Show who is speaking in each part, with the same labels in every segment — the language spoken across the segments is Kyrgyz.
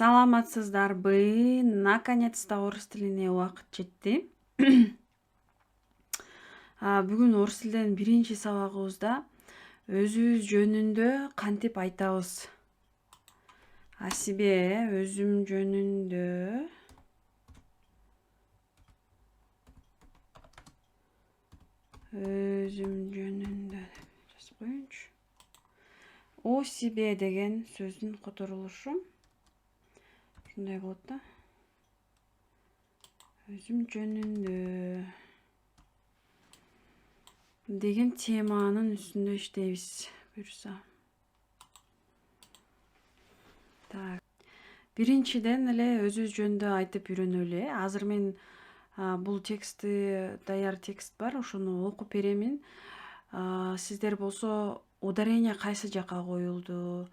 Speaker 1: Саламатсыздарбы? Наконец-то орус тилине убакыт жетти. Бүгүн орус тилден биринчи сабагыбызда өзүбүз жөнүндө кантип айтабыз? Асибе, өзүм жөнүндө деп жазып коеюнчу. О себе деген сөздүн которулушу ушундай болот да. Өзүм жөнүндө деген теманын үстүндө иштейбиз буюрса. Так. Биринчиден эле өзүбүз жөнүндө айтып үйрөнөлү. Азыр мен бул текстти, даяр текст бар, ошону окуп беремин. Сиздер болсо ударение кайсы жака коюлду,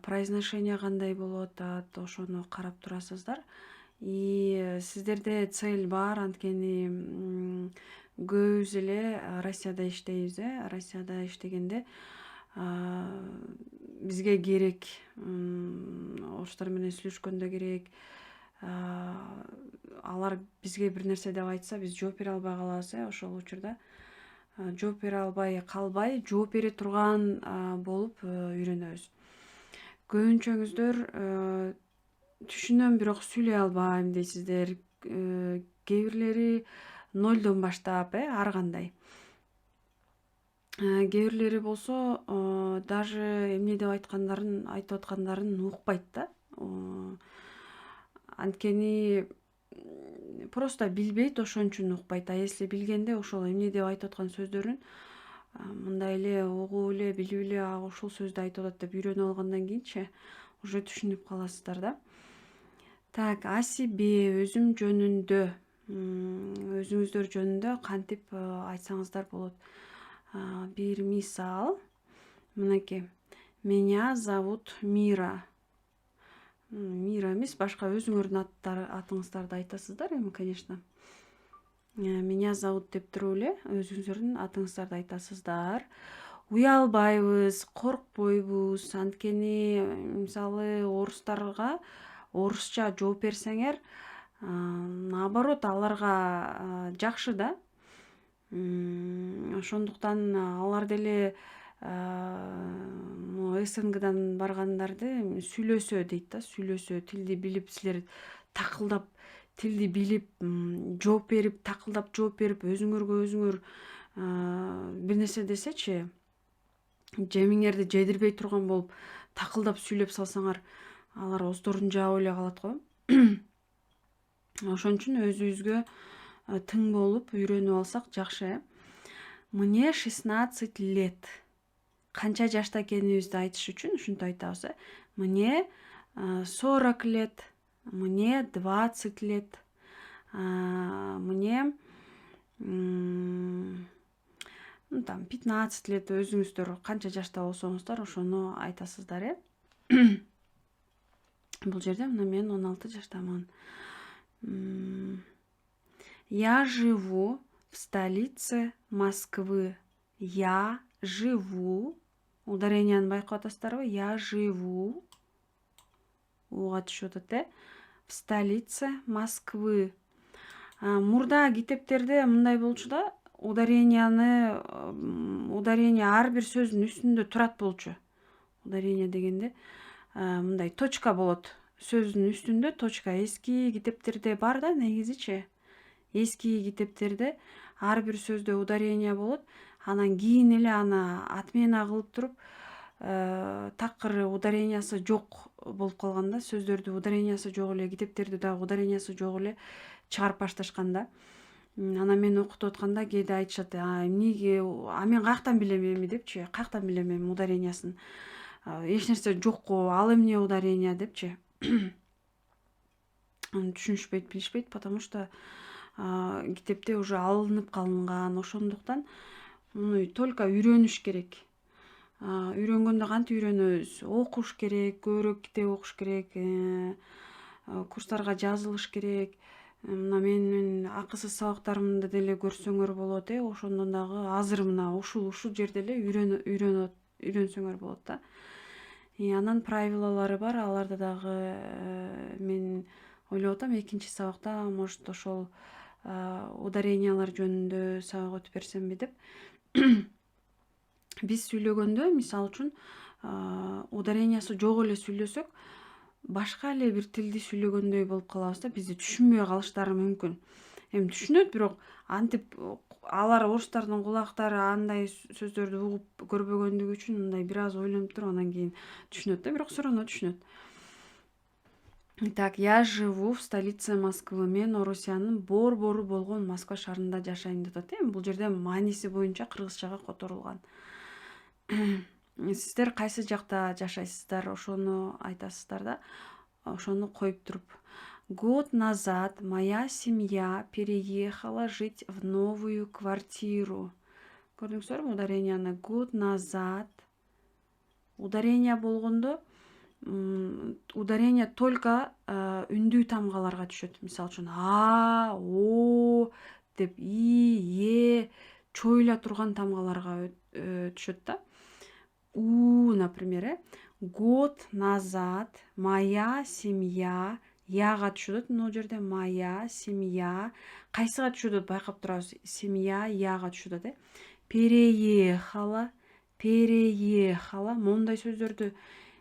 Speaker 1: произношение кандай болуп атат, ошону карап турасыздар. И сиздерде цель бар, анткени көбүбүз эле Россияда иштейбиз, Россияда иштегенде бизге керек, орустар менен сүйлөшкөндө керек. Алар бизге бир нерсе деп айтса, биз жооп бере албай калабыз, ошол учурда жооп бере албай калбай, жооп бере турган болуп үйрөнөбүз. Көбүнчөңүздөр түшүнөм, бирок сүйлөй албайм дейсиздер. Кээ бирлери 0дон баштап, ар кандай. Кээ бирлери болсо даже эмне деп айтып аткандарын укпайт да. Анткени просто билбейт, ошон үчүн укпайт. Если билгенде ошол эмне деп айтып аткан сөздөрүн мындай эле угуп эле, билип эле ушул сөздү айтып атат деп үйрөнүп алгандан кийинчи уже түшүнүп каласыздар да. Так, о себе, өзүм жөнүндө, өзүңүздөр жөнүндө кантип айтсаңыздар болот. Бир мисал, мынакей. Меня зовут Мира. Мира эмес, башка өзүңөрдүн атыңыздарды айтасыздар эми, конечно. Меня зовут деп туруп эле өзүңүздөрдүн атыңыздарды айтасыздар. Уялбайбыз, коркпойбуз. Анткени мисалы орустарга орусча жооп берсеңер, наоборот, аларга жакшы да. Ошондуктан алар деле СНГдан баргандарды сүйлөсө дейт да, сүйлөсө, тилди билип, силер такылдап тилди билип, жооп берип, такылдап жооп берип, өзүңөргө өзүңөр бир нерсе десечи, жемиңерди жедирбей турган болуп, такылдап сүйлөп салсаңар, алар оздорун жаап эле калат го. Ошон үчүн өзүбүзгө тың болуп үйрөнүп алсак жакшы. Мне 16 лет. Канча жашта экенибизди айтыш үчүн ушинтип айтабыз. Мне 40 лет, мне 20 лет, мне там 15 лет. Өзүңүздөр канча жашта болсоңуздар ошону айтасыздар, Бул жерде мына мен 16 жаштамын. Я живу в столице Москвы. Я живу. Ударенияны байкап атасыздарбы? Я живу. Уга түшүп атат, в столице Москвы. Мурда китептерде мындай болчу да, ударение ар бир сөздүн үстүндө турат болчу. Ударение дегенде мындай точка болот. Сөздүн үстүндө точка. Эски китептерде бар да, негизичи. Эски китептерде ар бир сөздө ударение болот. Анан кийин эле аны отмена кылып туруп, такыр ударениясы жок болуп калган да, сөздөрдү ударениясы жок эле, китептерди дагы ударениясы жок эле чыгарып башташкан да. Анан мен окутуп атканда кээде айтышат, эмнеге, мен каяктан билем эми депчи, каяктан билем эми ударениясын. Эч нерсе жок го, ал эмне ударение депчи. Түшүнүшпөйт, билишпейт, потому что китепте уже алынып калынган. Ошондуктан муну только үйрөнүш керек. Үйрөнгөндө кантип үйрөнөбүз? Окуш керек, көбүрөөк китеп окуш керек, курстарга жазылыш керек. Мына менин акысыз сабактарымды деле көрсөңөр болот, ошондон дагы азыр мына ушул жерде эле үйрөнсөңөр болот да. Анан правилалары бар, аларды дагы мен ойлоп атам экинчи сабакта может ошол ударениялар жөнүндө сабак өтүп берсемби деп. Биз сүйлөгөндө, мисалы үчүн, ударениясы жок эле сүйлөсөк, башка эле бир тилди сүйлөгөндөй болуп калабыз да, бизди түшүнбөй калыштары мүмкүн. Эми түшүнөт, бирок антип алар орустардын кулактары андай сөздөрдү угуп көрбөгөндүгү үчүн мындай бир аз ойлонуп туруп анан кийин түшүнөт да, бирок всё равно түшүнөт. Так, я живу в столице Москвы. Мен Орусиянын борбору болгон Москва шаарында жашайм деп атат. Бул жерде мааниси боюнча кыргызчага которулган. Сиздер кайсы жакта жашайсыздар, ошону айтасыздар да. Ошону коюп туруп. Год назад моя семья переехала жить в новую квартиру. Көрдүңүздөрбү ударенияны? Год назад. Ударение болгондо ударение только үндүү тамгаларга түшөт. Мисалы үчүн о деп е чоюла турган тамгаларга түшөт да. Например, год назад моя семья яга түшөт мына жерде, моя семья кайсыга түшөт байкап турабыз. Семья яга түшөт. Переехала, переехала мондай сөздөрдү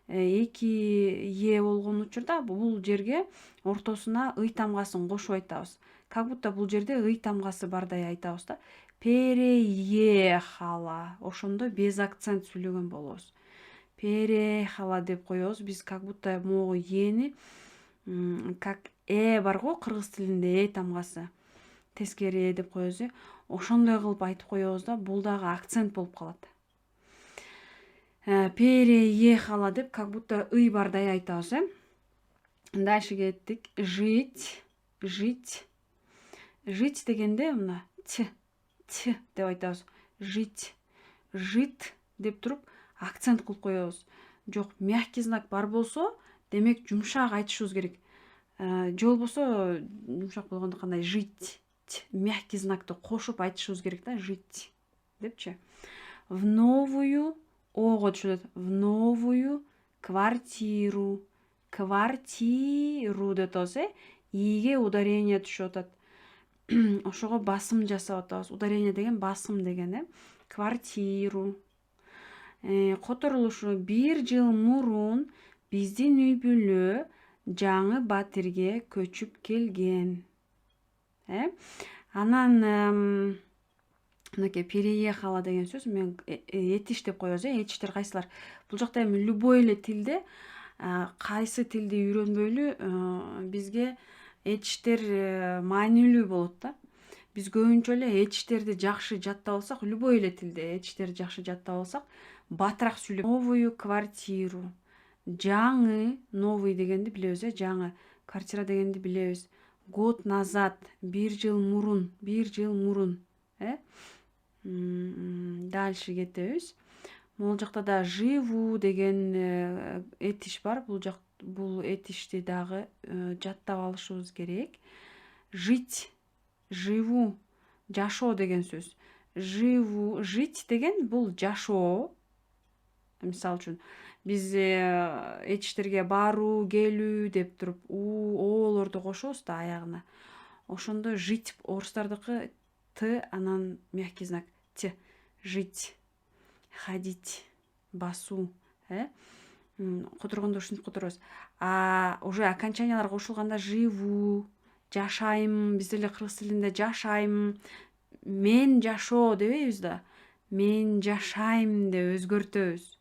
Speaker 1: эки болгон учурда бул жерге ортосуна ый тамгасын кошуп айтабыз. Как будто бул жерде ый тамгасы бардай айтабыз да. Переехала. Ошондо без акцент сүйлөгөн болобуз. Переехала деп коебуз. Биз как будто могу ени как бар го кыргыз тилинде тамгасы. Тескери деп коебуз. Ошондой кылып айтып коебуз да, бул дагы акцент болуп калат. Переехала деп как будто ый бардай айтабыз. Дальше кеттик. Жить, жить. Жить дегенде мына т деп айтабыз. Жить, жит деп туруп акцент кылып коебуз. Жок, мягкий знак бар болсо, демек жумшак айтышыбыз керек. Же болбосо жумшак болгондо кандай? Жить. Мягкий знакты кошуп айтышыбыз керек да, жить депчи. В новую ого түшөт. В новую квартиру. Квартиру деп атабыз. Иге ударение түшүп атат. Ошого басым жасап атабыз. Ударение деген басым деген. Квартиру. Которулушу 1 жыл мурун биздин үй бүлө жаңы батирге көчүп келген. Анан мынакей переехала деген сөз мен этиш деп коебуз. Этиштер кайсылар? Бул жакта эми любой эле тилде кайсы тилди үйрөнбөйлү бизге этиштер маанилүү болот да. Биз көбүнчө эле этиштерди жакшы жаттап алсак, любой эле тилде этиштерди жакшы жаттап алсак, батыраак сүйлөп. Новую квартиру. Жаңы, новый дегенди билебиз, жаңы. Квартира дегенди билебиз. Год назад, 1 жыл мурун, 1 жыл мурун. Дальше кетебиз. Могул жакта да живу деген этиш бар. Бул этишти дагы жаттап алышыбыз керек. Жить, живу, жашоо деген сөз. Живу, жить деген бул жашоо. Мисалы үчүн биз этиштерге баруу, келүү деп туруп оолорду кошобуз да аягына. Ошондо жить орустардыкы т, анан мягкий знак т. Жить, ходить, басуу. Которгондо ушинтип которобуз. Уже окончаниялар кошулганда живу, жашайм, биз деле кыргыз тилинде жашайм, мен жашоо дебейбиз да. Мен жашайм деп өзгөртөбүз.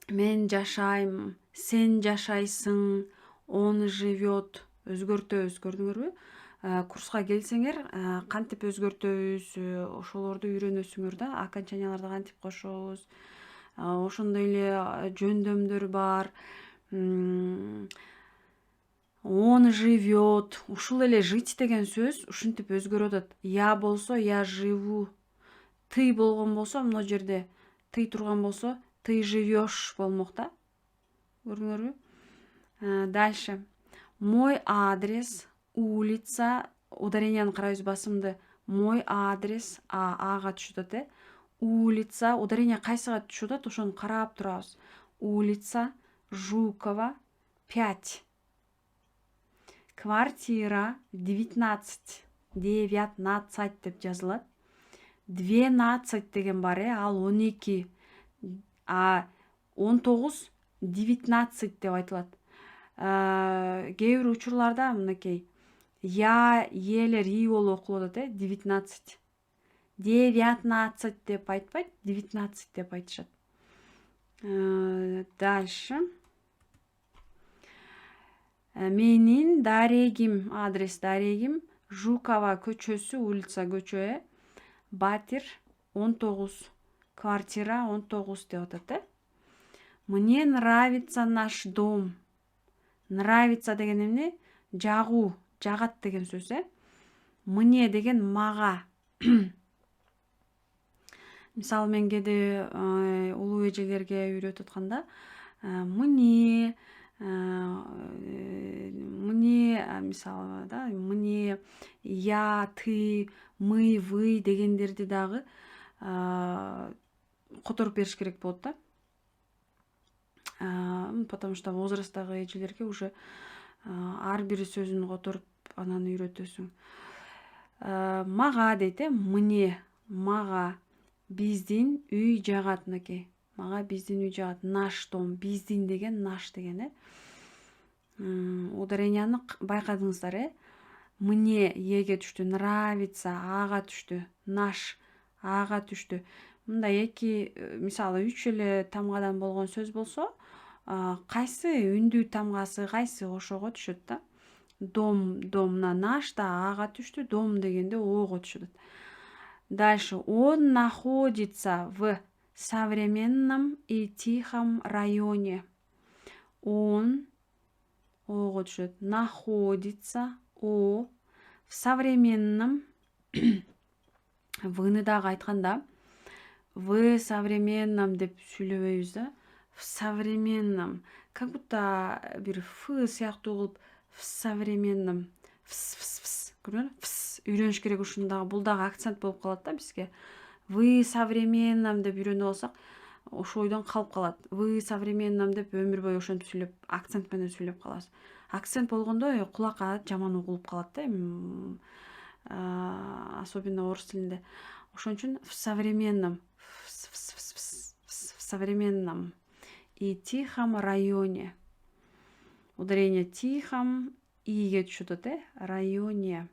Speaker 1: Мен жашайм, сен жашайсың, он живет өзгөртөбүз, көрдүңөрбү? Курска келсеңер, кантип өзгөртөбүз, ошолорду үйрөнөсүңөр да, окончанияларды кантип кошобуз. Ошондой эле жөндөмдөр бар. Он живет. Ушул эле жить деген сөз ушинтип өзгөрүп атат. Я болсо я живу. Ты болгон болсо мына жерде ты турган болсо ты живешь болмок да. Көрдүңөрбү? Дальше. Мой адрес, улица, ударениянын карайбыз басымды. Мой адрес ага түшүп атат. Улица, ударение кайсыга түшүп атат, ошону карап турабыз. улица Жукова, 5. Квартира 19. 19 деп жазылат. 12 деген бар, ал 12. А 19 19 деп айтылат. Кейбір учурларда мынакей елер и болуп окулат, 19. 19 деп айтпайт, 19 деп айтышат. Дальше. Менин дарегим, адрес дарегим Жукова көчөсү, улица көчө, Батир 19, квартира 19 деп атат. Мне нравится наш дом. Нравится деген эмне? Жагуу, жагат деген сөз, Мне деген мага. Мисалы мен кээде улуу эжелерге үйрөтүп атканда мне мисалы да, мне, я, ты, мы, вы дегендерди дагы которуп бериш керек болот да. Потому что возрасттагы эжелерге уже ар бир сөзүн которуп анан үйрөтөсүң. Мага дейт, мне, мага биздин үй жагат, мынакей. Мага биздин үй жагат. Наш дом, биздин деген наш деген, Ударенияны байкадыңыздар, Мне еге түштү, нравится ага түштү, наш ага түштү. Мындай эки, мисалы 3 эле тамгадан болгон сөз болсо, кайсы үндүү тамгасы кайсы ошого түшөт да. Домна наш да ага түштү, дом дегенде ого түшөт. Дальше. Он находится в современном и тихом районе. Он ого түшөт. Находится в современном вны дагы айтканда в современном деп сүйлөбөйбүз да. В современном, как будто бир ф сыяктуу кылып в современном көрдүңбү? Үйрөнүш керек ушундагы, бул дагы акцент болуп калат да бизге. В современном деп үйрөнүп алсак, ошол ойдон калып калат. В современном деп өмүр бою ошентип сүйлөп, акцент менен сүйлөп калабыз. Акцент болгондо кулакка жаман угулуп калат да, особенно орус тилинде. Ошон үчүн в современном и тихом районе. Ударение тихом иге түшөт, районе.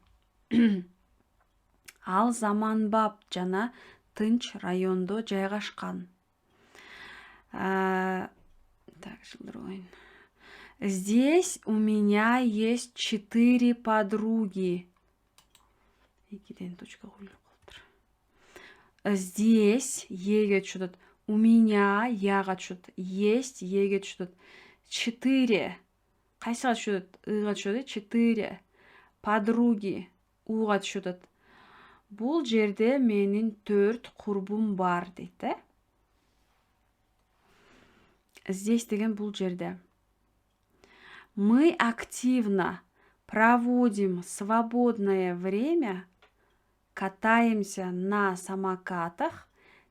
Speaker 1: Ал заманбап жана тынч райондо жайгашкан. Так, жылдырбайын. Здесь у меня есть 4 подруги. Экиден точка коюлуп калыптыр. Здесь еге түшөт. У меня яга түшөт. Есть еге түшөт. 4. Кайсыга түшөт? Ыга түшөт, 4. Подруги уга түшөт. Бул жерде менин 4 курбум бар дейт, Здесь деген бул жерде. Мы активно проводим свободное время, катаемся на самокатах,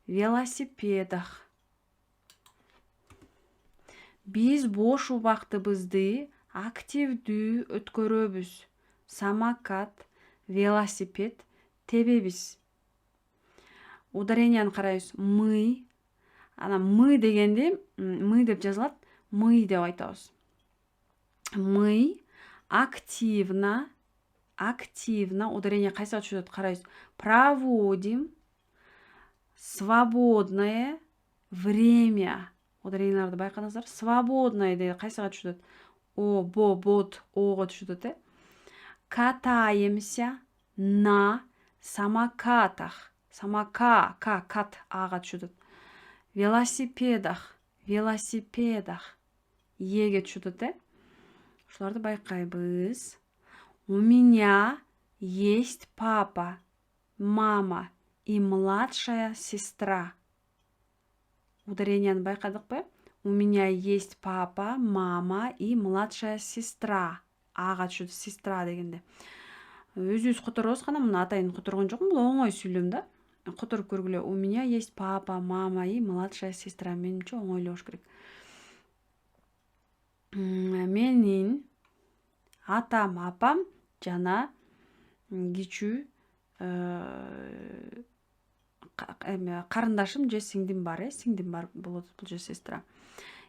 Speaker 1: велосипедах. Биз бош убактыбызды активдүү өткөрөбүз. Самокат, велосипед тебебиз. Ударенияны карайбыз. Мы. Ана мы дегенде, мы деп жазылат, мы деп айтабыз. Мы активно, ударение кайсыга түшөт карайбыз. Проводим свободное время. Ударенияларды байкадыңыздар. Свободное деген кайсыга түшөт? Bod, ого түшөт, Катаемся на самокатах. Кат ага түшөт. Велосипедах еге түшөт, Ушуларды байкайбыз. У меня есть папа, мама и младшая сестра. Ударенияны байкадыкпы? У меня есть папа, мама и младшая сестра. Ага түшөт, сестра дегенде. Өзүбүз которобуз гана, мына атайын которгон жокмун, бул оңой сүйлөм да. Которуп көргүлө. У меня есть папа, мама и младшая сестра. Менимче оңойлош керек. Менин атам, апам жана кичүү карындашым же сиңдим бар, сиңдим бар болот, бул же сестра.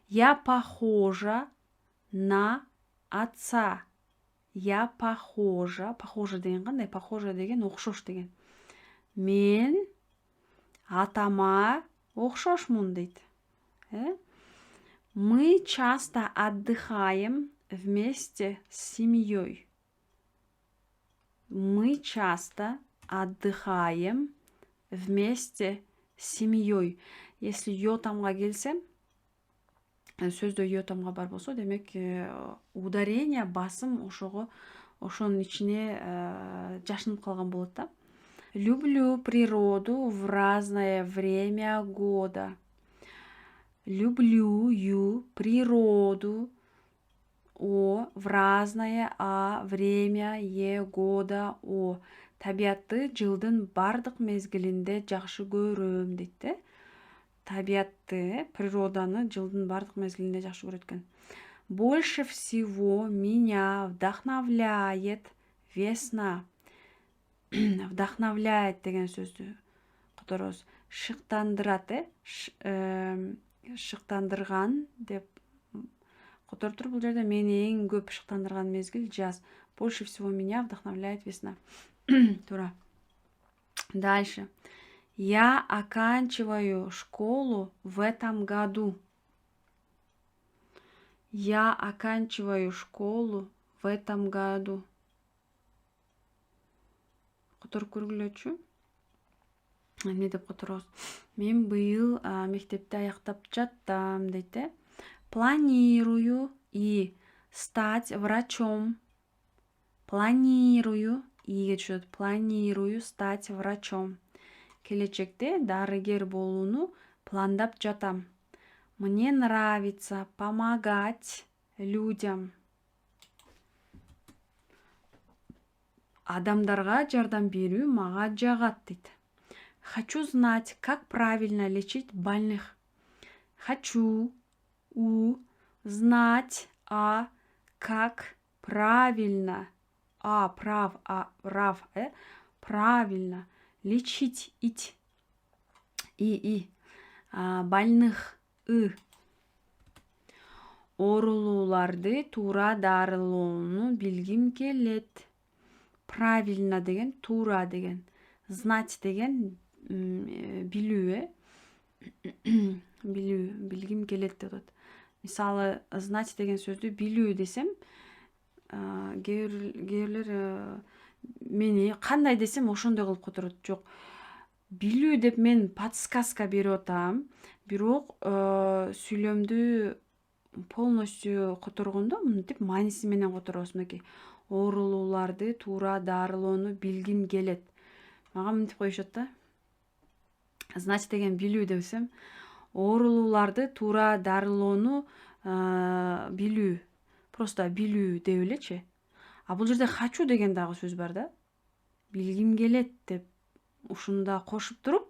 Speaker 1: Я похожа на отца. Я похожа. Похожа деген кандай? Похожа деген окшош деген. Мен атама окшошмун дейт. Мы часто отдыхаем вместе с семьей. Мы часто отдыхаем вместе с семьей. Если йотамга келсем, сөздө йотамга бар болсо, демек ударение, басым ошонун ичине жашынып калган болот да. Люблю природу в разное время года. Люблю природу в разное время года табиатты жылдын бардык мезгилинде жакшы көрөм дейт да. Табиатты, природаны жылдын бардык мезгилинде жакшы көрөт экен. Больше всего меня вдохновляет весна. Вдохновляет деген сөздү которобуз. Шыктандырат, шыктандырган деп которуп туруп, бул жерде мени эң көп шыктандырган мезгил жаз. Больше всего меня вдохновляет весна. Туура. Дальше. Я оканчиваю школу в этом году. Я оканчиваю школу в этом году. Которуп көргүлөчү. Эмне деп которобуз? Мен быйыл мектепти аяктап жаттам дейт. Планирую и стать врачом. Планирую, иге түшөт. Планирую стать врачом. Келечекте дарыгер болууну пландап жатам. Мне нравится помогать людям. Адамдарга жардам берүү мага жагат дейт. Хочу знать, как правильно лечить больных. Хочу знать, как правильно, правильно лечить больных оорулууларды туура дарылоону билгим келет. Правильно деген туура деген, знать деген билүү, билүү, билгим келет деп атат. Мисалы, знать деген сөздү билүү десем, кээрлер мени кандай десем ошондой кылып которот. Жок, билүү деп мен подсказка берип атам, бирок сүйлөмдү полностью которгондо мынтип мааниси менен которобуз. Мынакей, оорулууларды туура дарылоону билгим келет. Мага мынтип коюшат да. Знать деген билүү десем, оорулууларды туура дарылоону билүү. Просто билүү деп элечи. А бул жерде хочу деген дагы сөз бар да. Билгим келет деп ушунда кошуп туруп,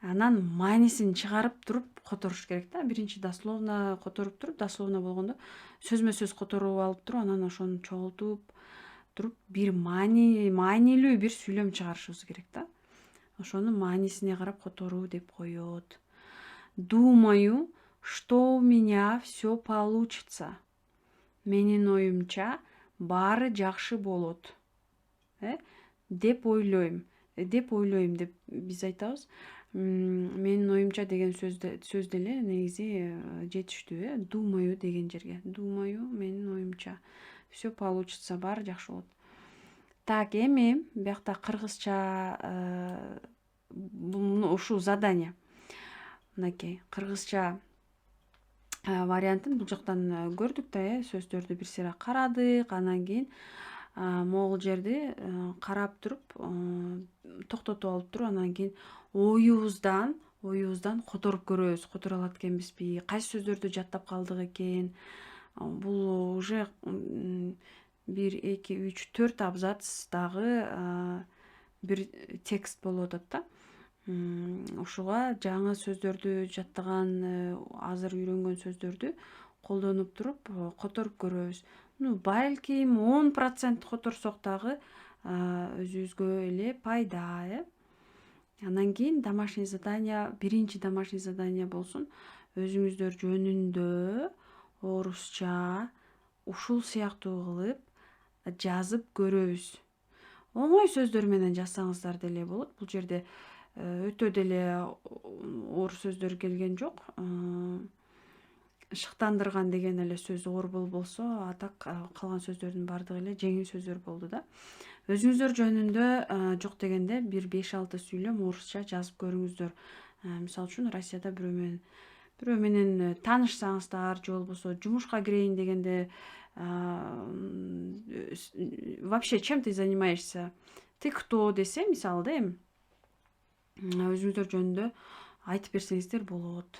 Speaker 1: анан маанисин чыгарып туруп которуш керек да. Биринчи дословно которуп туруп, дословно болгондо сөзмө сөз которуп алып туруп, анан ошону чогултуп туруп бир маанилүү бир сүйлөм чыгарышыбыз керек да. Ошону маанисине карап которуу деп коет. Думаю, что у меня все получится. Менин оюмча баары жакшы болот. Деп ойлойм. Деп ойлойм деп биз айтабыз. Менин оюмча деген сөз деле негизи жетиштүү, Думаю деген жерге. Думаю, менин оюмча все получится, баары жакшы болот. Так, эми биякта кыргызча ушул задание. Мынакей, кыргызча вариантын бул жактан көрдүк да, сөздөрдү бир сыйра карадык, анан кийин могул жерди карап туруп, токтотуп алып туруп, анан кийин оюбуздан которуп көрөбүз. Которо алат экенбизби? Кайсы сөздөрдү жаттап калдык экен? Бул уже 1, 2, 3, 4 абзацтагы бир текст болуп атат да. Ушуга жаңы сөздөрдү жаттаган, азыр үйрөнгөн сөздөрдү колдонуп туруп которуп көрөбүз. Балким 10% которсок дагы өзүбүзгө эле пайда. Анан кийин биринчи домашний задание болсун, өзүңүздөр жөнүндө орусча ушул сыяктуу кылып жазып көрөбүз. Оңой сөздөр менен жазсаңыздар деле болот. Бул жерде өтө деле оор сөздөр келген жок. Шыктандырган деген эле сөз оор болбосо, а так калган сөздөрдүн баардыгы эле жеңил сөздөр болду да. Өзүңүздөр жөнүндө жок дегенде 1-5-6 сүйлөм орусча жазып көрүңүздөр. Мисалы үчүн Россияда бирөө менен таанышсаңыздар же болбосо жумушка кирейин дегенде вообще чем ты занимаешься? Ты кто десе, мисалы да эми өзүңүздөр жөнүндө айтып берсеңиздер болот.